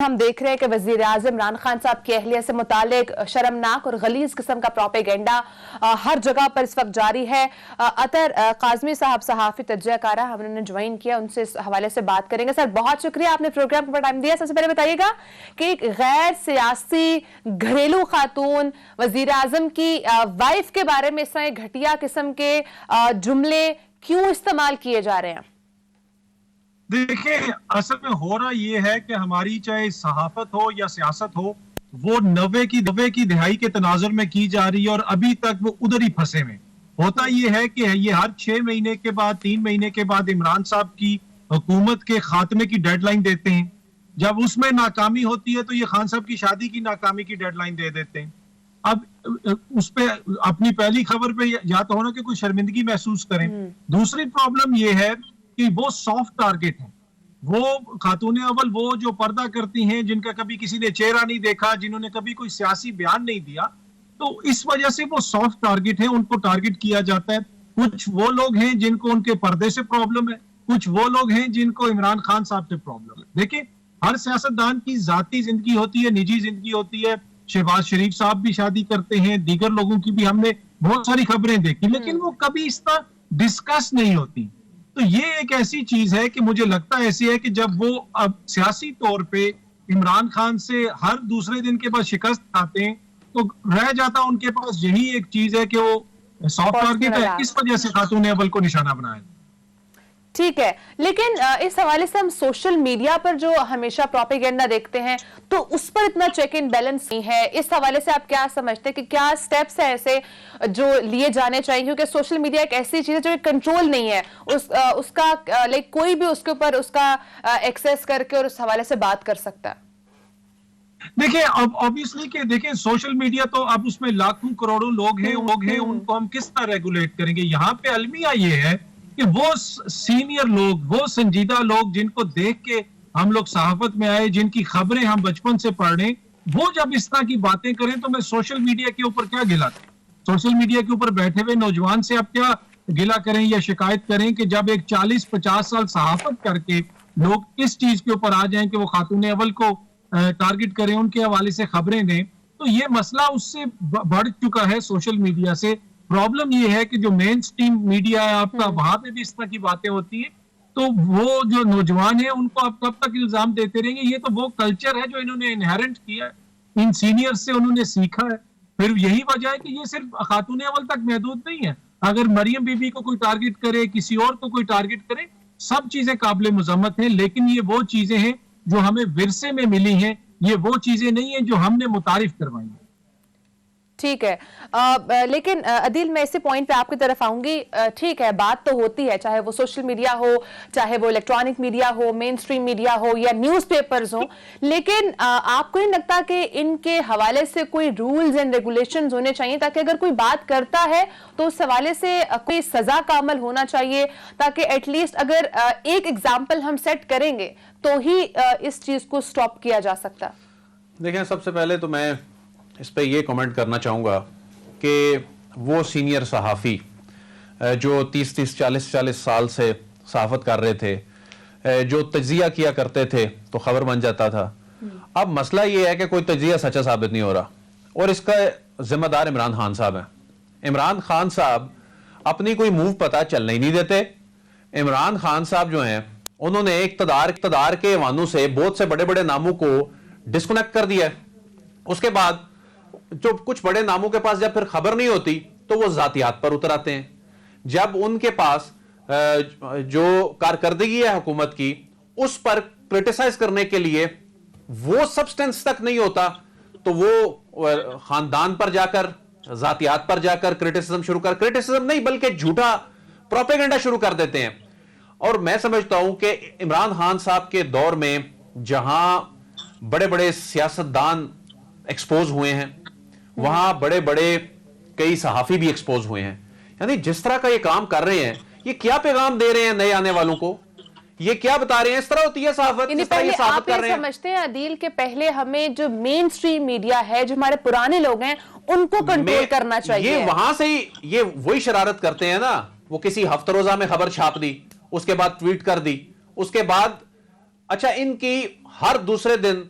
हम देख रहे हैं कि वजीर आजम इमरान खान साहब की अहलिया से मुतालिक शर्मनाक और गलीज किस्म का प्रोपेगेंडा हर जगह पर इस वक्त जारी है। अतर काजमी साहब सहाफी तज्जियाकारा हमने ज्वाइन किया, उनसे इस हवाले से बात करेंगे। सर बहुत शुक्रिया, आपने प्रोग्राम पर टाइम दिया। सबसे पहले बताइएगा कि गैर सियासी घरेलू खातून वजीर आजम की वाइफ के बारे में इस तरह घटिया किस्म के जुमले क्यों इस्तेमाल किए जा रहे हैं? देखिए, असल में हो रहा ये है कि हमारी चाहे सहाफत हो या सियासत हो, वो नब्बे की दिहाई के तनाजुर में की जा रही है और अभी तक वो उधर ही फंसे में। होता ये है कि ये हर 6 महीने के बाद 3 महीने के बाद इमरान साहब की हुकूमत के खात्मे की डेडलाइन देते हैं। जब उसमें नाकामी होती है तो ये खान साहब की शादी की नाकामी की डेडलाइन दे देते हैं। अब उस पे अपनी पहली खबर पे या तो होना कि कोई शर्मिंदगी महसूस करें। दूसरी प्रॉब्लम ये है कि वो सॉफ्ट टारगेट है। वो खातून अव्वल वो जो पर्दा करती हैं, जिनका कभी किसी ने चेहरा नहीं देखा, जिन्होंने कभी कोई सियासी बयान नहीं दिया, तो इस वजह से वो सॉफ्ट टारगेट है, उनको टारगेट किया जाता है। कुछ वो लोग हैं जिनको उनके पर्दे से प्रॉब्लम है, कुछ वो लोग हैं जिनको इमरान खान साहब से प्रॉब्लम है। देखिए, हर सियासतदान की जाती जिंदगी होती है, निजी जिंदगी होती है। शहबाज शरीफ साहब भी शादी करते हैं, दीगर लोगों की भी हमने बहुत सारी खबरें देखी, लेकिन वो कभी इस तरह डिस्कस नहीं होती। तो ये एक ऐसी चीज है कि मुझे लगता ऐसी है कि जब वो अब सियासी तौर पे इमरान खान से हर दूसरे दिन के बाद शिकस्त खाते हैं, तो रह जाता उनके पास यही एक चीज है कि वो सॉफ्ट टारगेट है, इस वजह से खातून अव्वल को निशाना बनाया। ठीक है, लेकिन इस हवाले से हम सोशल मीडिया पर जो हमेशा प्रोपेगेंडा देखते हैं तो उस पर इतना चेक एंड बैलेंस नहीं है। इस हवाले से आप क्या समझते हैं कि क्या स्टेप्स है ऐसे जो लिए जाने चाहिए? क्योंकि सोशल मीडिया एक ऐसी चीज है जो कंट्रोल नहीं है, उसका लाइक कोई भी उसके ऊपर उसका एक्सेस करके और उस हवाले से बात कर सकता है। देखिए, अब ऑब्वियसली कि देखिए सोशल मीडिया तो अब उसमें लाखों करोड़ों लोग हैं, उनको हम किस तरह रेगुलेट करेंगे? यहाँ पे अलमिया ये है कि वो सीनियर लोग, वो संजीदा लोग जिनको देख के हम लोग सहाफत में आए, जिनकी खबरें हम बचपन से पढ़ रहे हैं, वो जब इस तरह की बातें करें तो मैं सोशल मीडिया के ऊपर क्या गिला करें? सोशल मीडिया के ऊपर बैठे हुए नौजवान से आप क्या गिला करें या शिकायत करें कि जब एक 40-50 साल सहाफत करके लोग इस चीज के ऊपर आ जाएं कि वो खातून अव्वल को टारगेट करें, उनके हवाले से खबरें दें, तो ये मसला उससे बढ़ चुका है सोशल मीडिया से। प्रॉब्लम ये है कि जो मेन स्ट्रीम मीडिया है आपका, वहां पे भी इस तरह की बातें होती है, तो वो जो नौजवान है उनको आप कब तक इल्जाम देते रहेंगे? ये तो वो कल्चर है जो इन्होंने इनहेरेंट किया है, इन सीनियर से उन्होंने सीखा है। फिर यही वजह है कि ये सिर्फ खातून अव्वल तक महदूद नहीं है। अगर मरियम बीबी को कोई टारगेट करे, किसी और को कोई टारगेट करे, सब चीजें काबिल मजम्मत हैं, लेकिन ये वो चीजें हैं जो हमें विरसे में मिली हैं, ये वो चीजें नहीं है जो हमने मुतारिफ करवाई है। ठीक है, लेकिन अदील मैं इसी पॉइंट पे आपकी तरफ आऊंगी। ठीक है, बात तो होती है, चाहे वो सोशल मीडिया हो, चाहे वो इलेक्ट्रॉनिक मीडिया हो, मेन स्ट्रीम मीडिया हो या न्यूज़पेपर्स हो, लेकिन आपको नहीं लगता कि इनके हवाले से कोई रूल्स एंड रेगुलेशंस होने चाहिए ताकि अगर कोई बात करता है तो उस हवाले से कोई सजा का अमल होना चाहिए, ताकि एटलीस्ट अगर एक एग्जाम्पल हम सेट करेंगे तो ही इस चीज को स्टॉप किया जा सकता? देखें, सबसे पहले तो मैं इस पर यह कमेंट करना चाहूँगा कि वो सीनियर सहाफ़ी जो 30-30, 40-40 साल से सहाफ़त कर रहे थे, जो तज्जिया किया करते थे तो खबर बन जाता था, अब मसला ये है कि कोई तज्जिया सच्चा साबित नहीं हो रहा और इसका जिम्मेदार इमरान खान साहब हैं। इमरान खान साहब अपनी कोई मूव पता चलने ही नहीं देते। इमरान खान साहब जो हैं उन्होंने इक़्तिदार के वानों से बहुत से बड़े बड़े नामों को डिस्कनेक्ट कर दिया है। उसके बाद जो कुछ बड़े नामों के पास जब फिर खबर नहीं होती तो वो जातियात पर उतर आते हैं। जब उनके पास जो कारकर्दगी है हुकूमत की, उस पर क्रिटिसाइज करने के लिए वो सब्सटेंस तक नहीं होता तो वो खानदान पर जाकर, जातियात पर जाकर क्रिटिसिज्म नहीं बल्कि झूठा प्रोपेगेंडा शुरू कर देते हैं। और मैं समझता हूं कि इमरान खान साहब के दौर में जहां बड़े बड़े सियासतदान एक्सपोज हुए हैं, वहां बड़े बड़े कई सहाफी भी एक्सपोज हुए हैं। यानी जिस तरह का ये काम कर रहे हैं, ये क्या पैगाम दे रहे हैं नए आने वालों को? ये क्या बता रहे हैं? इस तरह होती है सहाफत? पहले आप ये समझते हैं अदील के पहले हमें जो मेन स्ट्रीम मीडिया है, जो हमारे पुराने लोग हैं, उनको कंट्रोल करना चाहिए। ये वहां से ही ये वही शरारत करते हैं ना, वो किसी हफ्तरोजा में खबर छाप दी, उसके बाद ट्वीट कर दी, उसके बाद अच्छा इनकी हर दूसरे दिन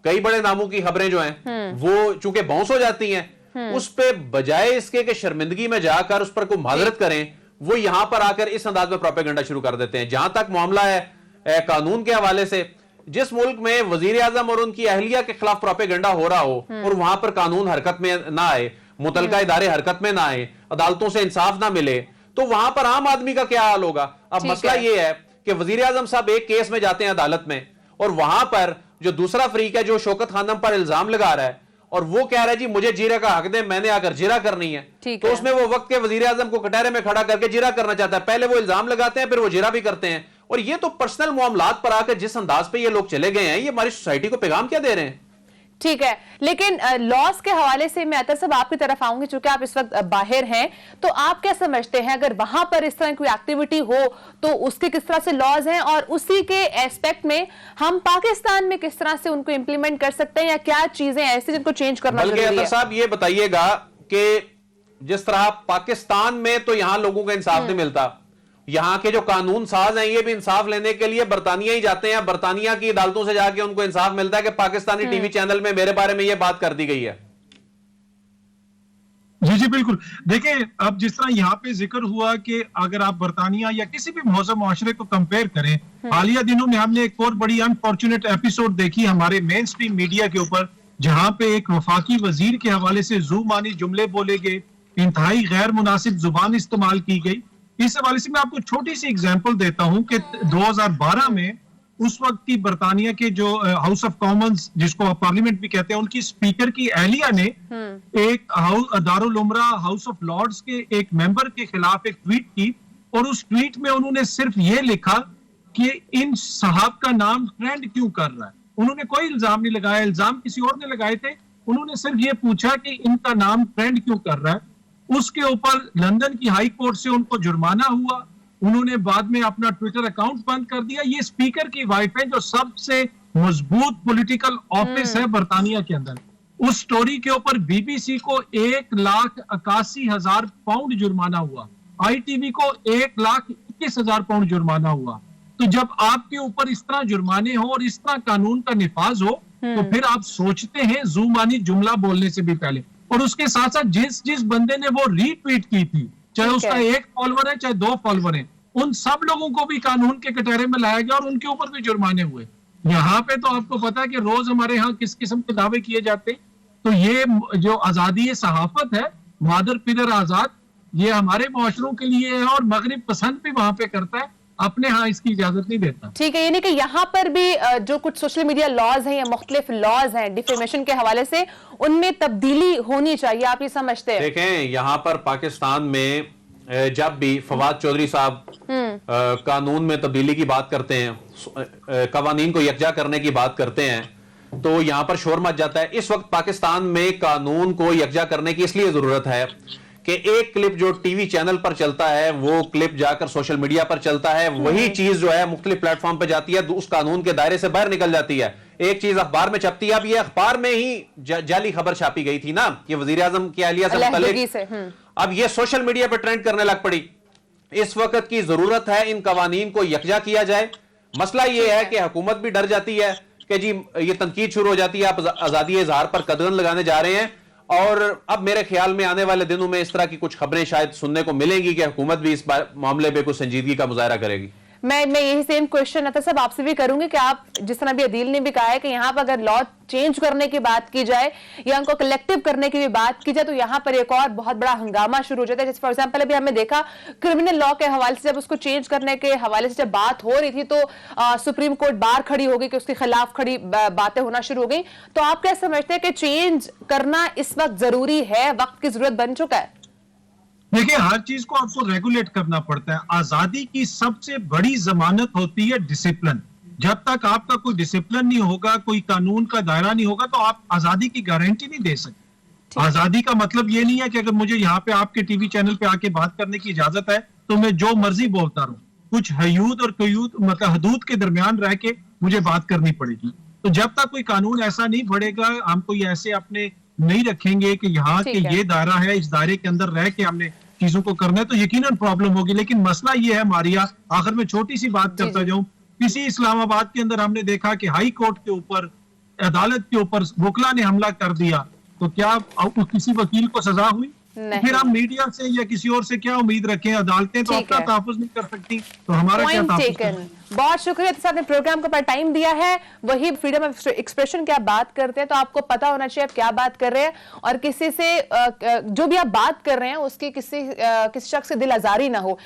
कई बड़े नामों की खबरें जो हैं वो चूंकि बाउंस हो जाती हैं, उस पे बजाय इसके कि शर्मिंदगी में जाकर उस पर कोई माजरत करें, वो यहां पर आकर इस अंदाज में प्रोपेगेंडा शुरू कर देते हैं। जहां तक मामला है कानून के हवाले से, जिस मुल्क में वजीर आजम और उनकी अहलिया के खिलाफ प्रोपेगेंडा हो रहा हो और वहां पर कानून हरकत में ना आए, मुतलका इदारे हरकत में ना आए, अदालतों से इंसाफ ना मिले, तो वहां पर आम आदमी का क्या हाल होगा। अब मसला यह है कि वजीर आजम साहब एक केस में जाते हैं अदालत में, और वहां पर जो दूसरा फरीक है जो शौकत खानम पर इल्जाम लगा रहा है और वो कह रहा है जी मुझे जीरा का हक दे, मैंने आकर जीरा करनी है, तो उसमें वो वक्त के वजीर आजम को कटहरे में खड़ा करके जीरा करना चाहता है। पहले वो इल्जाम लगाते हैं, फिर वो जीरा भी करते हैं। और ये तो पर्सनल मामलात पर आकर जिस अंदाज पे ये लोग चले गए हैं, ये हमारी सोसाइटी को पैगाम क्या दे रहे हैं। ठीक है, लेकिन लॉस के हवाले से मैं अतर साहब आपकी तरफ आऊंगी, चूंकि आप इस वक्त बाहर हैं, तो आप क्या समझते हैं अगर वहां पर इस तरह की एक्टिविटी हो तो उसके किस तरह से लॉज हैं, और उसी के एस्पेक्ट में हम पाकिस्तान में किस तरह से उनको इंप्लीमेंट कर सकते हैं, या क्या चीजें ऐसी जिनको चेंज करना जरूरी है? अतर साहब ये बताइएगा कि जिस तरह पाकिस्तान में तो यहां लोगों को इंसाफ नहीं मिलता, यहां के जो कानून साज हैं ये भी इंसाफ लेने के लिए बरतानिया ही जाते हैं, बरतानिया की अदालतों से जाके उनको इंसाफ मिलता है कि पाकिस्तानी टीवी चैनल में मेरे बारे में ये बात कर दी गई है। जी जी बिल्कुल। देखिए, अब जिस तरह यहाँ पे जिक्र हुआ कि अगर आप बरतानिया या किसी भी मौजूद माशरे को कंपेयर करें, हालिया दिनों में हमने एक और बड़ी अनफॉर्चुनेट एपिसोड देखी हमारे मेन स्ट्रीम मीडिया के ऊपर, जहां पे एक वफाकी वजीर के हवाले से जुबानी जुमले बोले गए, इंतहाई गैर मुनासिब जुबान इस्तेमाल की गई। इस हवाले से मैं आपको छोटी सी एग्जांपल देता हूं कि 2012 में उस वक्त की बरतानिया के जो हाउस ऑफ कॉमन्स, जिसको आप पार्लियामेंट भी कहते हैं, उनकी स्पीकर की अहलिया ने एक दारुल उमरा हाउस ऑफ लॉर्ड्स के एक मेंबर के खिलाफ एक ट्वीट की, और उस ट्वीट में उन्होंने सिर्फ ये लिखा कि इन साहब का नाम ट्रेंड क्यों कर रहा है। उन्होंने कोई इल्जाम नहीं लगाया, इल्जाम किसी और ने लगाए थे, उन्होंने सिर्फ ये पूछा कि इनका नाम ट्रेंड क्यों कर रहा है। उसके ऊपर लंदन की हाई कोर्ट से उनको जुर्माना हुआ, उन्होंने बाद में अपना ट्विटर अकाउंट बंद कर दिया। ये स्पीकर की वाइफ है, जो सबसे मजबूत पॉलिटिकल ऑफिस है बरतानिया के अंदर। उस स्टोरी के ऊपर बीबीसी को 1,81,000 पाउंड जुर्माना हुआ, ITV को 1,21,000 पाउंड जुर्माना हुआ। तो जब आपके ऊपर इस तरह जुर्माने हो और इस तरह कानून का निफाज हो, तो फिर आप सोचते हैं जुबानी जुमला बोलने से भी पहले। और उसके साथ साथ जिस बंदे ने वो रीट्वीट की थी, चाहे उसका 1 फॉलोवर है चाहे 2 फॉलोवर है, उन सब लोगों को भी कानून के कटहरे में लाया गया और उनके ऊपर भी जुर्माने हुए। यहाँ पे तो आपको पता है कि रोज हमारे यहाँ किस किस्म के दावे किए जाते हैं। तो ये जो आजादी सहाफत है, मादर पिदर आजाद, ये हमारे मुआशरों के लिए है और मगरिब पसंद भी वहां पे करता है, अपने यहाँ इसकी इजाजत नहीं देता। ठीक है, यानी कि यहाँ पर भी जो कुछ सोशल मीडिया लॉज हैं या मुख्तलिफ लॉज हैं डिफेमेशन के हवाले से, उनमें तब्दीली होनी चाहिए, आप ये समझते हैं? देखें, यहाँ पर पाकिस्तान में जब भी फवाद चौधरी साहब कानून में तब्दीली की बात करते हैं, कवानीन को यकजा करने की बात करते हैं, तो यहाँ पर शोर मच जाता है। इस वक्त पाकिस्तान में कानून को यकजा करने की इसलिए जरूरत है कि एक क्लिप जो टीवी चैनल पर चलता है वो क्लिप जाकर सोशल मीडिया पर चलता है, वही चीज जो है मुख्तलिफ प्लेटफॉर्म पर जाती है, उस कानून के दायरे से बाहर निकल जाती है। एक चीज अखबार में छपती है, अब ये अखबार में ही जाली खबर छापी गई थी ना, ये वजीर आजम की अहलिया से मुतल्लिक, अब ये सोशल मीडिया पर ट्रेंड करने लग पड़ी। इस वक्त की जरूरत है इन कवानीन को यकजा किया जाए। मसला ये है कि हुकूमत भी डर जाती है कि जी ये तनकीद शुरू हो जाती है, आप आजादी इजहार पर कदगन लगाने जा रहे हैं, और अब मेरे ख्याल में आने वाले दिनों में इस तरह की कुछ खबरें शायद सुनने को मिलेंगी कि हुकूमत भी इस मामले पे कुछ संजीदगी का मुजाहरा करेगी। मैं यही सेम क्वेश्चन अतर साहब आपसे भी करूंगी कि आप जिस तरह भी अदील ने भी कहा है कि यहाँ पर अगर लॉ चेंज करने की बात की जाए या उनको कलेक्टिव करने की भी बात की जाए, तो यहाँ पर एक और बहुत बड़ा हंगामा शुरू हो जाता है। जैसे फॉर एग्जांपल अभी हमने देखा क्रिमिनल लॉ के हवाले से, जब उसको चेंज करने के हवाले से जब बात हो रही थी, तो सुप्रीम कोर्ट बार खड़ी हो गई कि उसके खिलाफ खड़ी बातें होना शुरू हो गई। तो आप क्या समझते हैं कि चेंज करना इस वक्त जरूरी है, वक्त की जरूरत बन चुका है? देखिए, हर चीज को आपको रेगुलेट करना पड़ता है। आजादी की सबसे बड़ी जमानत होती है डिसिप्लिन। जब तक आपका कोई डिसिप्लिन नहीं होगा, कोई कानून का दायरा नहीं होगा, तो आप आजादी की गारंटी नहीं दे सकते। आजादी का मतलब ये नहीं है कि अगर मुझे यहाँ पे आपके टीवी चैनल पे आके बात करने की इजाजत है तो मैं जो मर्जी बोलता रहूं। कुछ हयूद और कयूद मतलब हदूद के दरमियान रह के मुझे बात करनी पड़ेगी। तो जब तक कोई कानून ऐसा नहीं बढ़ेगा, हम कोई ऐसे अपने नहीं रखेंगे कि यहाँ के ये दायरा है, इस दायरे के अंदर रह के हमने चीजों को करना है, तो यकीनन प्रॉब्लम होगी। लेकिन मसला ये है मारिया, आखिर में छोटी सी बात करता जाऊं, किसी इस्लामाबाद के अंदर हमने देखा कि हाई कोर्ट के ऊपर अदालत के ऊपर वकला ने हमला कर दिया, तो क्या किसी वकील को सजा हुई? नहीं। फिर हम मीडिया से या किसी और से क्या उम्मीद रखें? अदालतें तो ठीक अपना है। तहफ़्फ़ुज़ नहीं कर सकती, तो हमारा क्या पॉइंट तहफ़्फ़ुज़ टेकन। करें? बहुत शुक्रिया कि आपने प्रोग्राम को पर टाइम दिया है। वही फ्रीडम ऑफ एक्सप्रेशन की आप बात करते हैं तो आपको पता होना चाहिए आप क्या बात कर रहे हैं, और किसी से जो भी आप बात कर रहे हैं उसकी किसी शख्स से दिल आजारी ना हो।